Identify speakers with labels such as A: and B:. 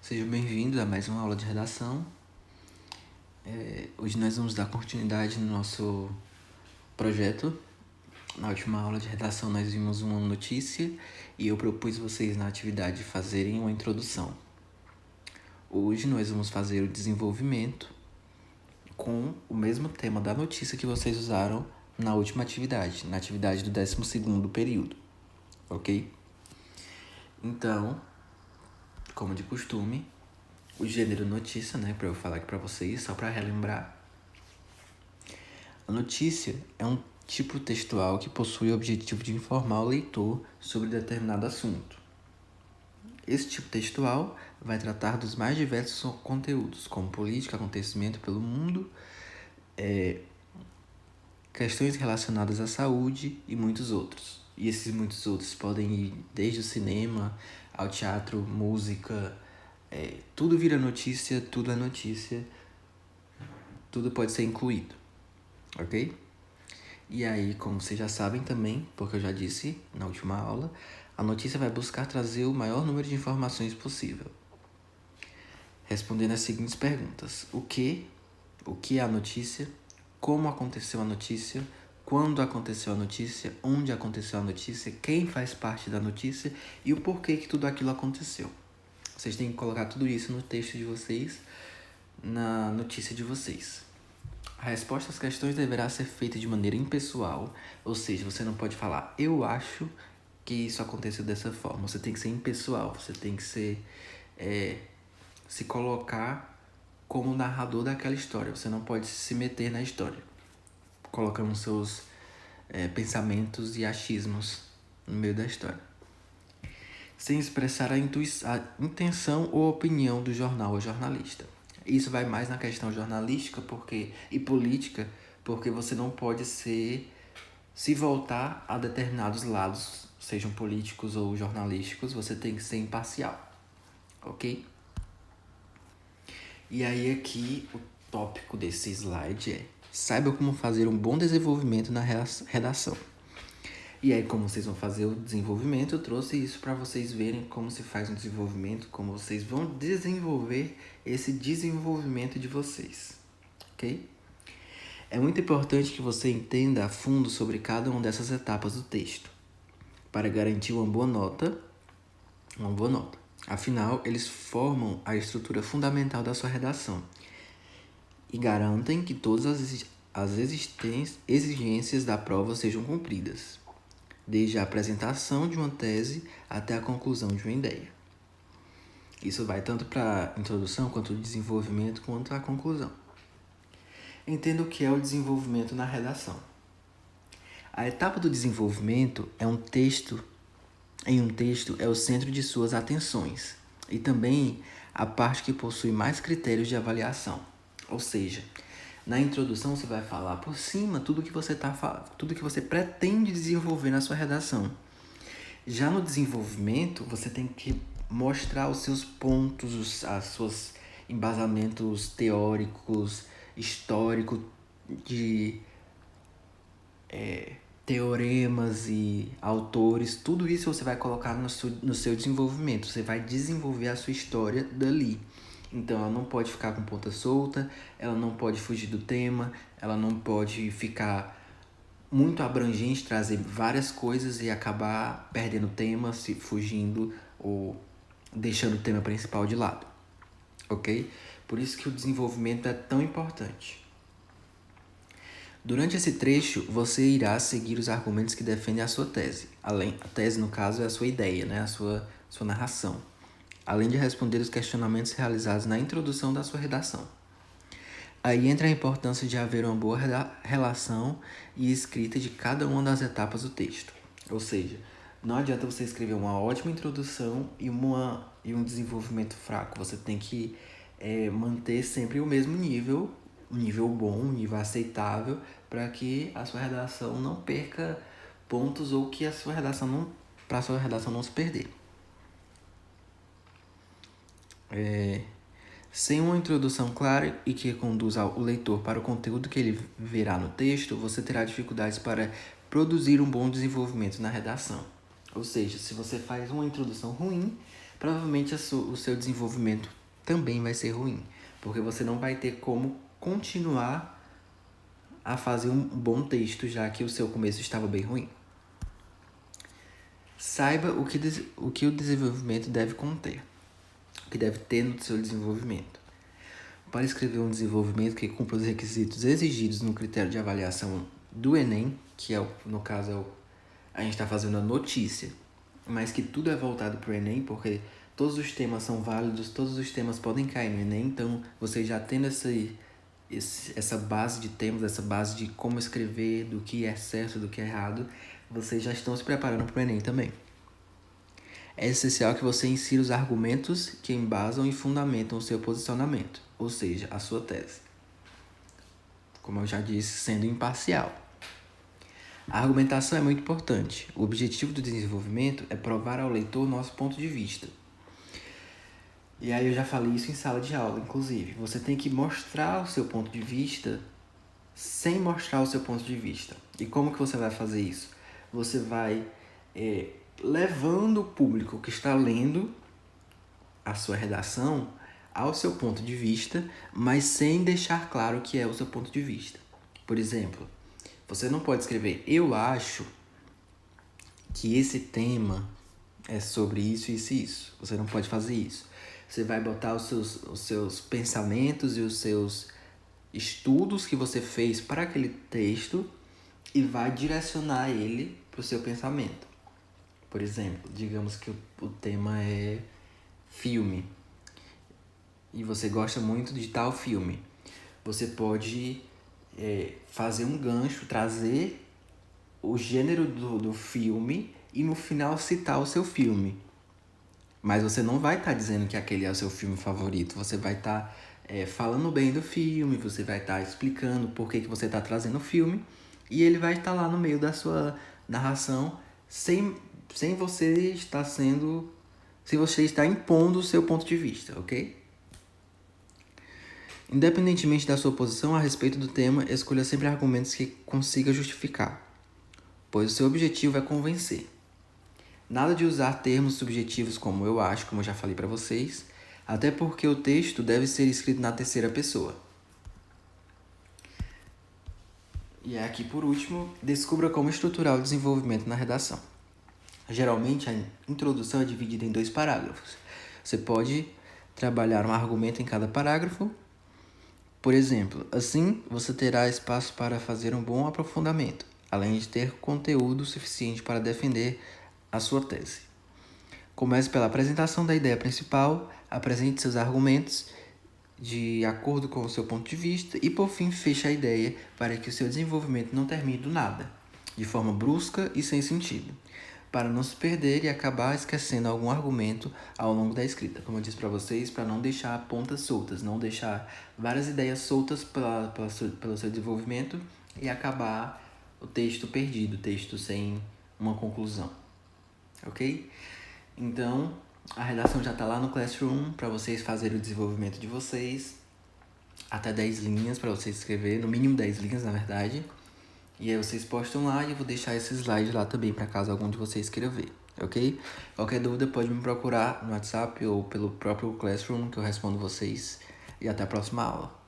A: Seja bem-vindo a mais uma aula de redação. Hoje nós vamos dar continuidade no nosso projeto. Na última aula de redação nós vimos uma notícia e eu propus vocês na atividade fazerem uma introdução. Hoje nós vamos fazer o desenvolvimento com o mesmo tema da notícia que vocês usaram na última atividade, na atividade do 12º período, ok? Então, como de costume, o gênero notícia, para eu falar aqui para vocês, só para relembrar. A notícia é um tipo textual que possui o objetivo de informar o leitor sobre determinado assunto. Esse tipo textual vai tratar dos mais diversos conteúdos, como política, acontecimento pelo mundo, questões relacionadas à saúde e muitos outros. E esses muitos outros podem ir desde o cinema ao teatro, música, tudo vira notícia, tudo é notícia, tudo pode ser incluído, ok? E aí, como vocês já sabem também, porque eu já disse na última aula, a notícia vai buscar trazer o maior número de informações possível, respondendo as seguintes perguntas: o que é a notícia, como aconteceu a notícia, quando aconteceu a notícia, onde aconteceu a notícia, quem faz parte da notícia e o porquê que tudo aquilo aconteceu. Vocês têm que colocar tudo isso no texto de vocês, na notícia de vocês. A resposta às questões deverá ser feita de maneira impessoal, ou seja, você não pode falar, eu acho que isso aconteceu dessa forma. Você tem que ser impessoal, você tem que ser, se colocar como narrador daquela história. Você não pode se meter na história, colocando seus pensamentos e achismos no meio da história, sem expressar a intenção ou opinião do jornal ou jornalista. Isso vai mais na questão jornalística e política, porque você não pode se voltar a determinados lados, sejam políticos ou jornalísticos, você tem que ser imparcial, ok? E aí aqui o tópico desse slide é: saiba como fazer um bom desenvolvimento na redação. E aí, como vocês vão fazer o desenvolvimento, eu trouxe isso para vocês verem como se faz um desenvolvimento, como vocês vão desenvolver esse desenvolvimento de vocês, ok? É muito importante que você entenda a fundo sobre cada uma dessas etapas do texto, para garantir uma boa nota. Afinal, eles formam a estrutura fundamental da sua redação e garantem que todas as exigências da prova sejam cumpridas, desde a apresentação de uma tese até a conclusão de uma ideia. Isso vai tanto para a introdução, quanto o desenvolvimento, quanto a conclusão. Entenda o que é o desenvolvimento na redação. A etapa do desenvolvimento em um texto é o centro de suas atenções e também a parte que possui mais critérios de avaliação. Ou seja, na introdução você vai falar por cima tudo que você pretende desenvolver na sua redação. Já no desenvolvimento, você tem que mostrar os seus pontos, os seus embasamentos teóricos, históricos, de teoremas e autores. Tudo isso você vai colocar no seu desenvolvimento. Você vai desenvolver a sua história dali. Então, ela não pode ficar com ponta solta, ela não pode fugir do tema, ela não pode ficar muito abrangente, trazer várias coisas e acabar perdendo o tema, se fugindo ou deixando o tema principal de lado, ok? Por isso que o desenvolvimento é tão importante. Durante esse trecho, você irá seguir os argumentos que defendem a sua tese. A tese, no caso, é a sua ideia, a sua narração. Além de responder os questionamentos realizados na introdução da sua redação. Aí entra a importância de haver uma boa relação e escrita de cada uma das etapas do texto. Ou seja, não adianta você escrever uma ótima introdução e um desenvolvimento fraco. Você tem que manter sempre o mesmo nível, um nível bom, um nível aceitável, para que a sua redação não perca pontos ou que para a sua redação não se perder. Sem uma introdução clara e que conduza o leitor para o conteúdo que ele verá no texto, você terá dificuldades para produzir um bom desenvolvimento na redação. Ou seja, se você faz uma introdução ruim, provavelmente o seu desenvolvimento também vai ser ruim, porque você não vai ter como continuar a fazer um bom texto, já que o seu começo estava bem ruim. Saiba o que o desenvolvimento deve conter, o que deve ter no seu desenvolvimento. Para escrever um desenvolvimento que cumpra os requisitos exigidos no critério de avaliação do Enem, que no caso a gente está fazendo a notícia, mas que tudo é voltado para o Enem, porque todos os temas são válidos, todos os temas podem cair no Enem, então você já tendo essa base de temas, essa base de como escrever, do que é certo, do que é errado, vocês já estão se preparando para o Enem também. É essencial que você insira os argumentos que embasam e fundamentam o seu posicionamento, ou seja, a sua tese. Como eu já disse, sendo imparcial. A argumentação é muito importante. O objetivo do desenvolvimento é provar ao leitor nosso ponto de vista. E aí eu já falei isso em sala de aula, inclusive. Você tem que mostrar o seu ponto de vista sem mostrar o seu ponto de vista. E como que você vai fazer isso? Você vai levando o público que está lendo a sua redação ao seu ponto de vista, mas sem deixar claro que é o seu ponto de vista. Por exemplo, você não pode escrever, eu acho que esse tema é sobre isso, isso e isso. Você não pode fazer isso. Você vai botar os seus pensamentos e os seus estudos que você fez para aquele texto e vai direcionar ele para o seu pensamento. Por exemplo, digamos que o tema é filme e você gosta muito de tal filme. Você pode fazer um gancho, trazer o gênero do filme e no final citar o seu filme. Mas você não vai estar dizendo que aquele é o seu filme favorito. Você vai estar falando bem do filme, você vai estar explicando por que você está trazendo o filme e ele vai estar lá no meio da sua narração sem você estar sem você estar impondo o seu ponto de vista, ok? Independentemente da sua posição a respeito do tema, escolha sempre argumentos que consiga justificar, pois o seu objetivo é convencer. Nada de usar termos subjetivos como eu acho, como eu já falei para vocês, até porque o texto deve ser escrito na terceira pessoa. E aqui por último, descubra como estruturar o desenvolvimento na redação. Geralmente a introdução é dividida em 2 parágrafos. Você pode trabalhar um argumento em cada parágrafo. Por exemplo, assim você terá espaço para fazer um bom aprofundamento, além de ter conteúdo suficiente para defender a sua tese. Comece pela apresentação da ideia principal, apresente seus argumentos de acordo com o seu ponto de vista e, por fim, feche a ideia para que o seu desenvolvimento não termine do nada, de forma brusca e sem sentido, para não se perder e acabar esquecendo algum argumento ao longo da escrita. Como eu disse para vocês, para não deixar pontas soltas, não deixar várias ideias soltas pelo seu desenvolvimento e acabar o texto perdido, o texto sem uma conclusão. Ok? Então, a redação já está lá no Classroom para vocês fazerem o desenvolvimento de vocês. Até 10 linhas para vocês escrever, no mínimo 10 linhas, na verdade. E aí vocês postam lá e eu vou deixar esse slide lá também para caso algum de vocês queira ver, ok? Qualquer dúvida pode me procurar no WhatsApp ou pelo próprio Classroom que eu respondo vocês. E até a próxima aula.